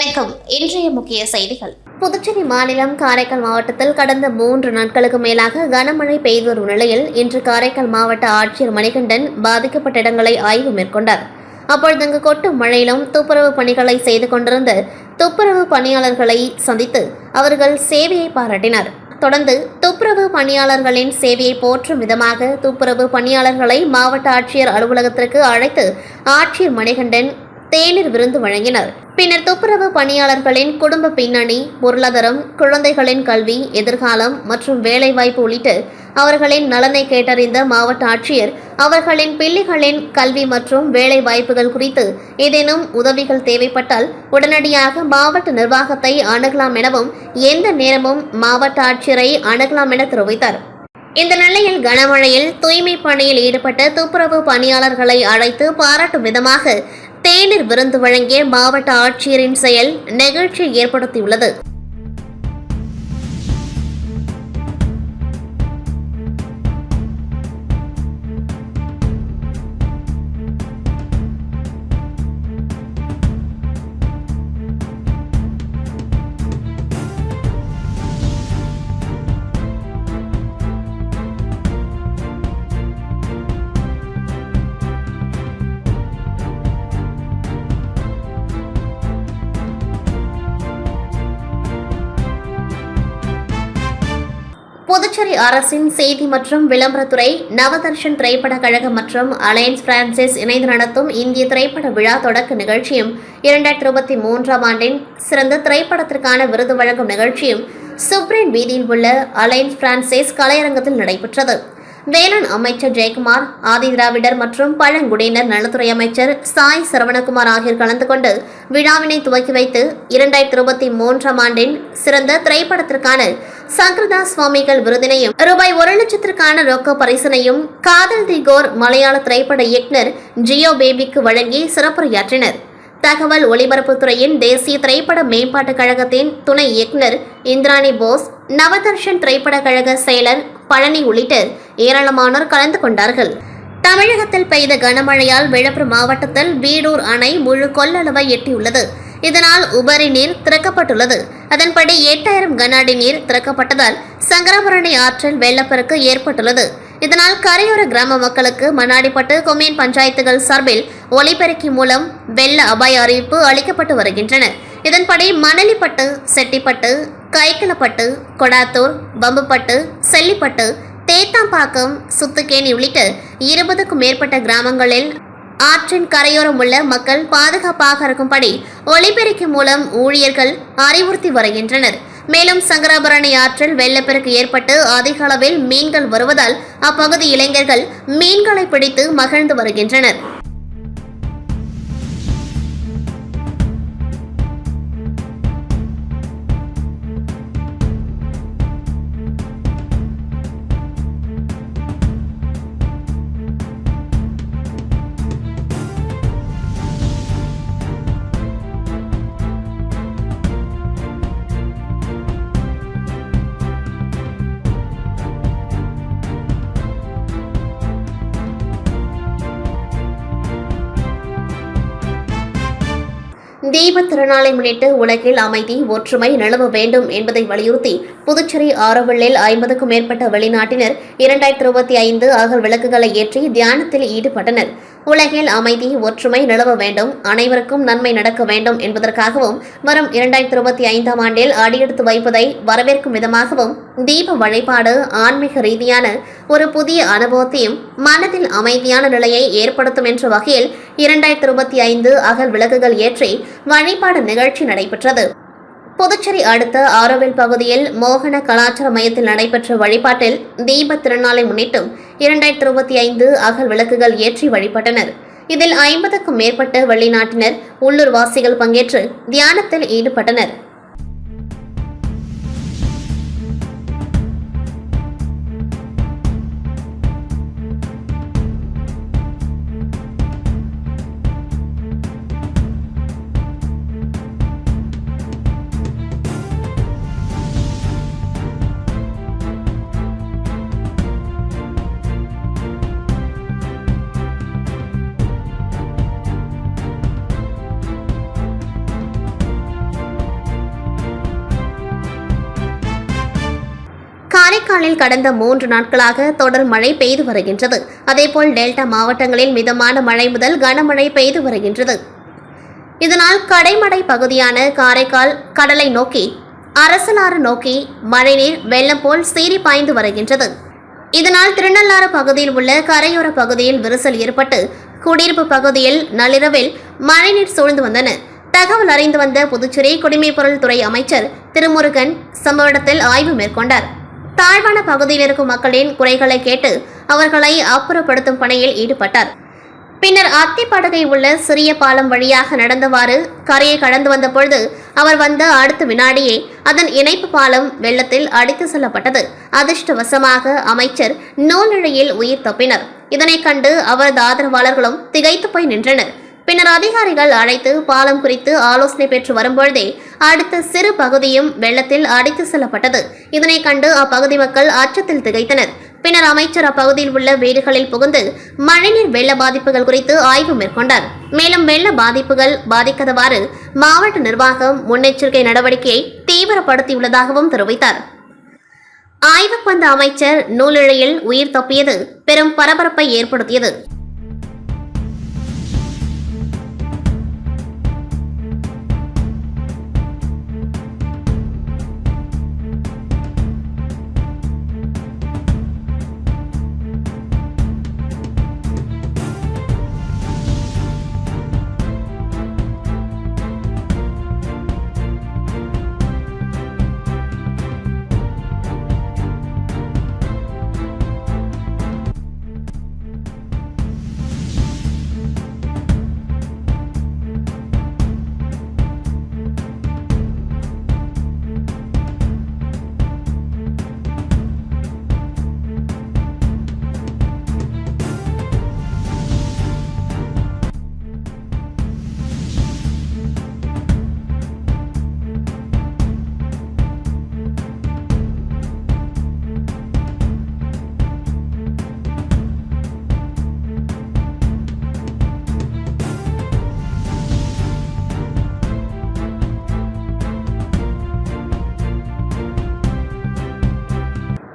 வணக்கம். இன்றைய முக்கிய செய்திகள். புதுச்சேரி மாநிலம் காரைக்கால் மாவட்டத்தில் கடந்த 3 நாட்களுக்கு மேலாக கனமழை பெய்து வரும் நிலையில் இன்று காரைக்கால் மாவட்ட ஆட்சியர் மணிகண்டன் பாதிக்கப்பட்ட இடங்களை ஆய்வு மேற்கொண்டார். அப்பொழுது அங்கு கொட்டும் மழையிலும் துப்புரவு பணிகளை செய்து கொண்டிருந்த துப்புரவு பணியாளர்களை சந்தித்து அவர்கள் சேவையை பாராட்டினார். தொடர்ந்து துப்புரவு பணியாளர்களின் சேவையை போற்றும் விதமாக துப்புரவு பணியாளர்களை மாவட்ட ஆட்சியர் அலுவலகத்திற்கு அழைத்து ஆட்சியர் மணிகண்டன் தேநீர் விருந்து வழங்கினர். பின்னர் துப்புரவு பணியாளர்களின் குடும்ப பின்னணி, பொருளாதாரம், குழந்தைகளின் கல்வி, எதிர்காலம் மற்றும் வேலைவாய்ப்பு உள்ளிட்ட அவர்களின் நலனை கேட்டறிந்த மாவட்ட ஆட்சியர் அவர்களின் பிள்ளைகளின் கல்வி மற்றும் வேலை வாய்ப்புகள் குறித்து ஏதேனும் உதவிகள் தேவைப்பட்டால் உடனடியாக மாவட்ட நிர்வாகத்தை அணுகலாம் எனவும் எந்த நேரமும் மாவட்ட ஆட்சியரை அணுகலாம் என தெரிவித்தார். இந்த நிலையில் கனமழையில் தூய்மை பணியில் ஈடுபட்ட துப்புரவு பணியாளர்களை அழைத்து பாராட்டும் விதமாக தேநீர் விருந்து வழங்கிய மாவட்ட ஆட்சியரின் செயல் நெகிழ்ச்சியை ஏற்படுத்தியுள்ளது. புதுச்சேரி அரசின் செய்தி மற்றும் விளம்பரத்துறை, நவதர்ஷன் திரைப்பட கழகம் மற்றும் அலையன்ஸ் பிரான்சைஸ் இணைந்து நடத்தும் இந்திய திரைப்பட விழா தொடக்க நிகழ்ச்சியும் 2023ஆம் ஆண்டின் சிறந்த திரைப்படத்திற்கான விருது வழங்கும் நிகழ்ச்சியும் சுப்ரீன் வீதியில் உள்ள அலையன்ஸ் பிரான்சைஸ் கலையரங்கத்தில் நடைபெற்றது. வேளாண் அமைச்சர் ஜெயக்குமார், ஆதி திராவிடர் மற்றும் பழங்குடியினர் நலத்துறை அமைச்சர் சாய் சரவணகுமார் ஆகியோர் கலந்து கொண்டு விழாவினை துவக்கி வைத்து 2023ஆம் ஆண்டின் சிறந்த திரைப்படத்திற்கான சங்கரதா சுவாமிகள் விருதினையும் ரூபாய் 1 லட்சத்திற்கான ரொக்க பரிசினையும் காதல் தி கோர் மலையாள திரைப்பட இயக்குனர் ஜியோ பேபிக்கு வழங்கி சிறப்புரையாற்றினர். தகவல் ஒலிபரப்புத்துறையின் தேசிய திரைப்பட மேம்பாட்டுக் கழகத்தின் துணை இயக்குனர் இந்திராணி போஸ், நவதர்ஷன் திரைப்பட கழக செயலர் பழனி உள்ளிட்ட ஏராளமானோர் கலந்து கொண்டார்கள். தமிழகத்தில் பெய்த கனமழையால் விழுப்புரம் மாவட்டத்தில் வீடூர் அணை முழு கொள்ளளவை எட்டியுள்ளது. இதனால் உபரி நீர் திறக்கப்பட்டுள்ளது. அதன்படி 8000 கன அடி நீர் திறக்கப்பட்டதால் சங்கராபரணி ஆற்றில் வெள்ளப்பெருக்கு ஏற்பட்டுள்ளது. இதனால் கரையோர கிராம மக்களுக்கு மண்ணாடிப்பட்டு, கொம்யூன் பஞ்சாயத்துகள் சார்பில் ஒலிபெருக்கி மூலம் வெள்ள அபாய அறிவிப்பு அளிக்கப்பட்டு வருகின்றன. இதன்படி மணலிப்பட்டு, செட்டிப்பட்டு, கைக்கிளப்பட்டு, கொடாத்தூர், பம்புப்பட்டு, செல்லிப்பட்டு, தேத்தாம்பாக்கம், சுத்துக்கேணி உள்ளிட்ட 20க்கும் மேற்பட்ட கிராமங்களில் ஆற்றின் கரையோரம் உள்ள மக்கள் பாதுகாப்பாக இருக்கும்படி ஒலிபெருக்கி மூலம் ஊழியர்கள் அறிவுறுத்தி வருகின்றனர். மேலும் சங்கராபரணி ஆற்றில் வெள்ளப்பெருக்கு ஏற்பட்டு அதிக அளவில் மீன்கள் வருவதால் அப்பகுதி இளைஞர்கள் மீன்களை பிடித்து மகிழ்ந்து வருகின்றனர். தீபத் திருநாளை முன்னிட்டு உலகில் அமைதி, ஒற்றுமை நிலவ வேண்டும் என்பதை வலியுறுத்தி புதுச்சேரி ஆரோவில்லில் 50க்கும் மேற்பட்ட வெளிநாட்டினர் 2025 அகல் விளக்குகளை ஏற்றி தியானத்தில் ஈடுபட்டனர். உலகில் அமைதி, ஒற்றுமை நிலவ வேண்டும், அனைவருக்கும் நன்மை நடக்க வேண்டும் என்பதற்காகவும் வரும் 2025ஆம் ஆண்டில் அடியெடுத்து வைப்பதை வரவேற்கும் விதமாகவும் தீப வழிபாடு ஆன்மீக ரீதியான ஒரு புதிய அனுபவத்தையும் மனதில் அமைதியான நிலையை ஏற்படுத்தும் என்ற வகையில் 2025 அகல் விளக்குகள் ஏற்றி வழிபாடு நிகழ்ச்சி நடைபெற்றது. புதுச்சேரி அடுத்த ஆரோவில் பகுதியில் மோகன கலாச்சார மையத்தில் நடைபெற்ற வழிபாட்டில் தீபத் திருநாளை முன்னிட்டும் 2025 அகல் விளக்குகள் ஏற்றி வழிபட்டனர். இதில் 50க்கும் மேற்பட்ட வெளிநாட்டினர், உள்ளூர் வாசிகள் பங்கேற்று தியானத்தில் ஈடுபட்டனர். ஒகேனக்காலில் கடந்த 3 நாட்களாக தொடர் மழை பெய்து வருகின்றது. அதேபோல் டெல்டா மாவட்டங்களில் மிதமான மழை முதல் கனமழை பெய்து வருகின்றது. இதனால் கடைமடை பகுதியான காரைக்கால் கடலை நோக்கி அரசலாறு நோக்கி மழைநீர் வெள்ளம் போல் சீறி பாய்ந்து வருகின்றது. இதனால் திருநள்ளாறு பகுதியில் உள்ள கரையோர பகுதியில் விரிசல் ஏற்பட்டு குடியிருப்பு பகுதியில் நள்ளிரவில் மழைநீர் சூழ்ந்து வந்தன. தகவல் அறிந்து வந்த புதுச்சேரி குடிமைப்பொருள் துறை அமைச்சர் திருமுருகன் சம்பவ இடத்தில் ஆய்வு மேற்கொண்டார். தாழ்வான பகுதியில் இருக்கும் மக்களின் குறைகளை கேட்டு அவர்களை அப்புறப்படுத்தும் பணியில் ஈடுபட்டார். பின்னர் அத்திப்படகை உள்ள சிறிய பாலம் வழியாக நடந்தவாறு கரையை கடந்து வந்த பொழுது அவர் வந்த அடுத்த வினாடியே அதன் இணைப்பு பாலம் வெள்ளத்தில் அடித்து செல்லப்பட்டது. அதிர்ஷ்டவசமாக அமைச்சர் நூலிழையில் உயிர் தப்பினர். இதனை கண்டு அவரது ஆதரவாளர்களும் திகைத்து போய் நின்றனர். பின்னர் அதிகாரிகள் அழைத்து பாலம் குறித்து ஆலோசனை பெற்று வரும்பொழுதே அடுத்த சிறு பகுதியும் வெள்ளத்தில் அடித்து செல்லப்பட்டது. இதனை கண்டு அப்பகுதி மக்கள் அச்சத்தில் திகைத்தனர். பின்னர் அமைச்சர் அப்பகுதியில் உள்ள வீடுகளில் புகுந்து மழைநீர் வெள்ள பாதிப்புகள் குறித்து ஆய்வு மேற்கொண்டார். மேலும் வெள்ள பாதிப்புகள் பாதிக்காதவாறு மாவட்ட நிர்வாகம் முன்னெச்சரிக்கை நடவடிக்கையை தீவிரப்படுத்தியுள்ளதாகவும் தெரிவித்தார். ஆய்வுக்கு வந்த அமைச்சர் நூலிழையில் உயிர் தப்பியது பெரும் பரபரப்பை ஏற்படுத்தியது.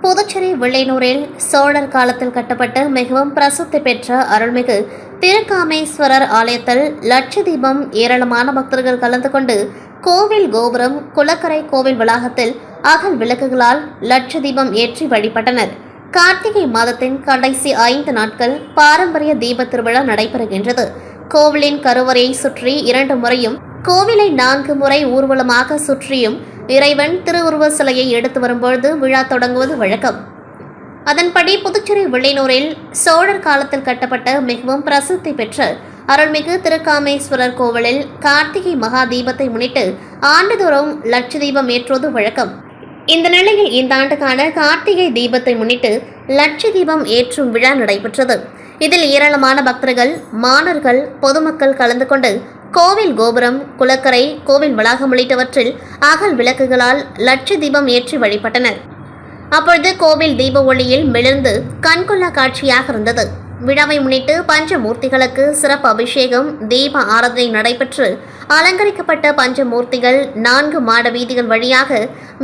புதுச்சேரி வில்லையனூரில் சோழர் காலத்தில் கட்டப்பட்ட மிகவும் பிரசித்தி பெற்ற அருள்மிகு திருக்காமேஸ்வரர் ஆலயத்தில் லட்சதீபம் ஏராளமான பக்தர்கள் கலந்து கொண்டு கோவில் கோபுரம் குளக்கரை கோவில் வளாகத்தில் அகல் விளக்குகளால் லட்சதீபம் ஏற்றி வழிபட்டனர். கார்த்திகை மாதத்தின் கடைசி 5 நாட்கள் பாரம்பரிய தீப திருவிழா நடைபெறுகின்றது. கோவிலின் கருவறையை சுற்றி 2 முறையும் கோவிலை 4 முறை ஊர்வலமாக சுற்றியும் இறைவன் திருவுருவ சிலையை எடுத்து வரும்பொழுது விழா தொடங்குவது வழக்கம். அதன்படி புதுச்சேரி வில்லையனூரில் சோழர் காலத்தில் கட்டப்பட்ட மிகவும் பிரசித்தி பெற்ற அருள்மிகு திருக்காமேஸ்வரர் கோவிலில் கார்த்திகை மகா தீபத்தை முன்னிட்டு ஆண்டுதோறும் லட்சதீபம் ஏற்றுவது வழக்கம். இந்த நிலையில் இந்த ஆண்டுக்கான கார்த்திகை தீபத்தை முன்னிட்டு லட்சதீபம் ஏற்றும் விழா நடைபெற்றது. இதில் ஏராளமான பக்தர்கள் மாணவர்கள் பொதுமக்கள் கலந்து கொண்டு கோவில் கோபுரம் குளக்கரை கோவில் வளாகம் உள்ளிட்டவற்றில் அகல் விளக்குகளால் லட்சதீபம் ஏற்றி வழிபட்டனர். அப்பொழுது கோவில் தீப ஒளியில் மிளர்ந்து கண்கொள்ளா காட்சியாக இருந்தது. விழாவை முன்னிட்டு பஞ்சமூர்த்திகளுக்கு சிறப்பு அபிஷேகம் தீப ஆராதனை நடைபெற்று அலங்கரிக்கப்பட்ட பஞ்சமூர்த்திகள் 4 மாட வீதிகள் வழியாக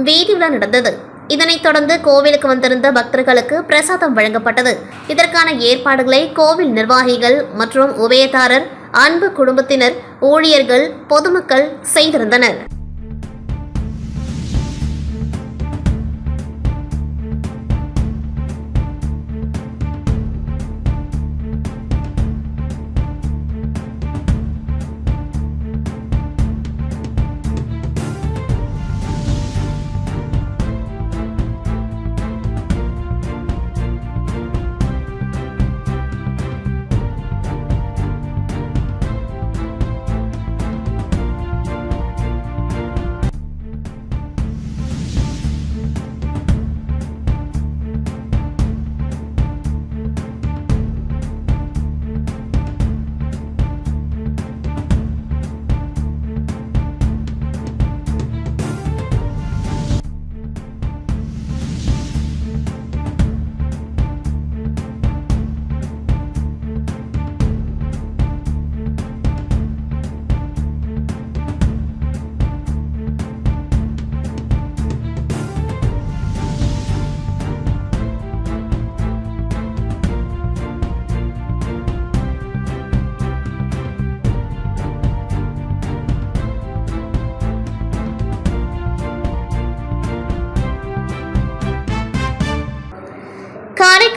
வீதியுலா நடந்தது. இதனைத் தொடர்ந்து கோவிலுக்கு வந்திருந்த பக்தர்களுக்கு பிரசாதம் வழங்கப்பட்டது. இதற்கான ஏற்பாடுகளை கோவில் நிர்வாகிகள் மற்றும் உபயதாரர் அன்பு குடும்பத்தினர் ஊழியர்கள் பொதுமக்கள் செய்திருந்தனர்.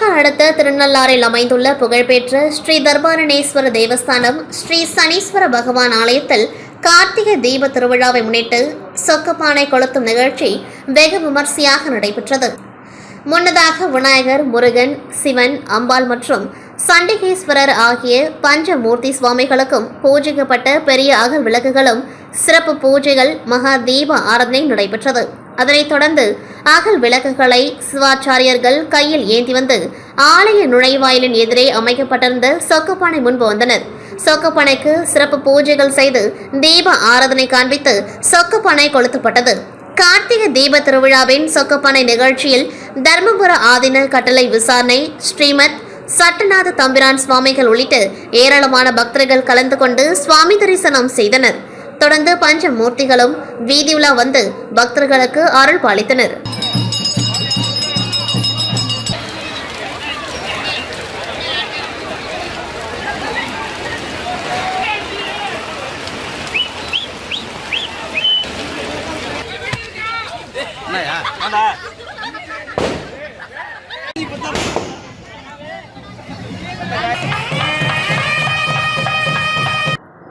காரைக்கால் அடுத்த திருநள்ளாறில் அமைந்துள்ள புகழ்பெற்ற ஸ்ரீ தர்பாரணேஸ்வர தேவஸ்தானம் ஸ்ரீ சனீஸ்வர பகவான் ஆலயத்தில் கார்த்திகை தீப திருவிழாவை முன்னிட்டு சொக்கப்பானை கொளுத்தும் நிகழ்ச்சி வெகு விமர்சையாக நடைபெற்றது. முன்னதாக விநாயகர், முருகன், சிவன், அம்பாள் மற்றும் சண்டிகேஸ்வரர் ஆகிய பஞ்சமூர்த்தி சுவாமிகளுக்கும் பூஜிக்கப்பட்ட பெரிய அகல் விளக்குகளும் சிறப்பு பூஜைகள், மகா தீப ஆராதனை நடைபெற்றது. அதனைத் தொடர்ந்து அகல் விளக்குகளை சிவாச்சாரியர்கள் கையில் ஏந்தி வந்து ஆலய நுழைவாயிலின் எதிரே அமைக்கப்பட்டிருந்த சொக்கப்பானை முன்பு வந்தனர். சொக்கப்பானைக்கு சிறப்பு பூஜைகள் செய்து தீப ஆராதனை காண்பித்து சொக்கப்பானை கொளுத்தப்பட்டது. கார்த்திகை தீப திருவிழாவின் சொக்கப்பானை நிகழ்ச்சியில் தர்மபுர ஆதீன கட்டளை விசாரணை ஸ்ரீமத் சட்டநாத தம்பிரான் சுவாமிகள் உள்ளிட்ட ஏராளமான பக்தர்கள் கலந்து கொண்டு சுவாமி தரிசனம் செய்தனர். தொடர்ந்து பஞ்சமூர்த்திகளும் வீதியுலா வந்து பக்தர்களுக்கு அருள் பாலித்தனர்.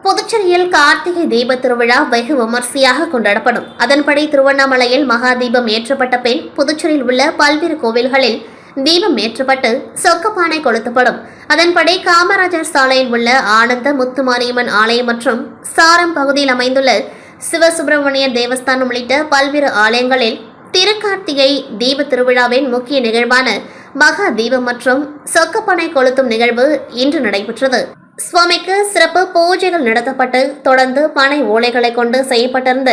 புதுச்சேரியில் கார்த்திகை தீப திருவிழா வெகு விமர்சையாக கொண்டாடப்படும். அதன்படி திருவண்ணாமலையில் மகா தீபம் ஏற்றப்பட்ட பின் புதுச்சேரியில் உள்ள பல்வேறு கோவில்களில் தீபம் ஏற்றப்பட்டு சொக்கப்பானை கொளுத்தப்படும். அதன்படி காமராஜர் சாலையில் உள்ள ஆனந்த முத்துமாரியம்மன் ஆலயம் மற்றும் சாரம் பகுதியில் அமைந்துள்ள சிவசுப்பிரமணியர் தேவஸ்தானம் உள்ளிட்ட பல்வேறு ஆலயங்களில் திருக்கார்த்திகை தீப திருவிழாவின் முக்கிய நிகழ்வான மகா தீபம் மற்றும் சொக்கப்பானை கொளுத்தும் நிகழ்வு இன்று நடைபெற்றது. சுவாமிக்கு சிறப்பு பூஜைகள் நடத்தப்பட்டு தொடர்ந்து பனை ஓலைகளை கொண்டு செய்யப்பட்டிருந்த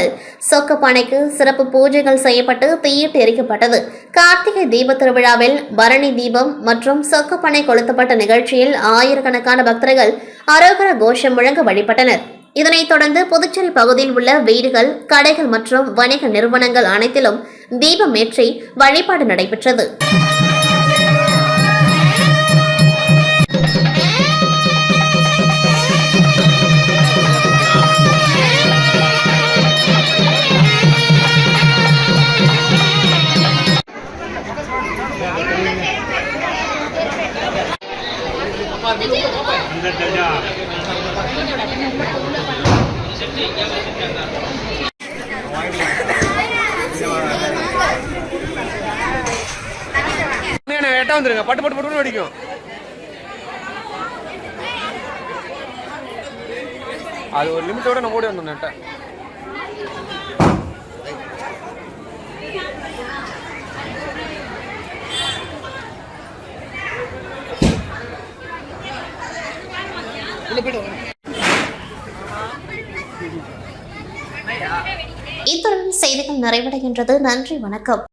சொக்கப்பானைக்கு சிறப்பு பூஜைகள் செய்யப்பட்டு தீயிட்டு எரிக்கப்பட்டது. கார்த்திகை தீப திருவிழாவில் பரணி தீபம் மற்றும் சொக்கப்பானை கொளுத்தப்பட்ட நிகழ்ச்சியில் ஆயிரக்கணக்கான பக்தர்கள் அரோகர கோஷம் முழங்க வழிபட்டனர். இதனைத் தொடர்ந்து புதுச்சேரி பகுதியில் உள்ள வீடுகள், கடைகள் மற்றும் வணிக நிறுவனங்கள் அனைத்திலும் தீபம் ஏற்றி வழிபாடு நடைபெற்றது. வந்துருங்க பட்டு பட்டு பட்டு அடிக்கும். அது ஒரு லிமிட்டோட நம்ம ஓடி வந்தோம் நெட்டை. இத்துடன் செய்திகள் நிறைவடைகின்றது. நன்றி, வணக்கம்.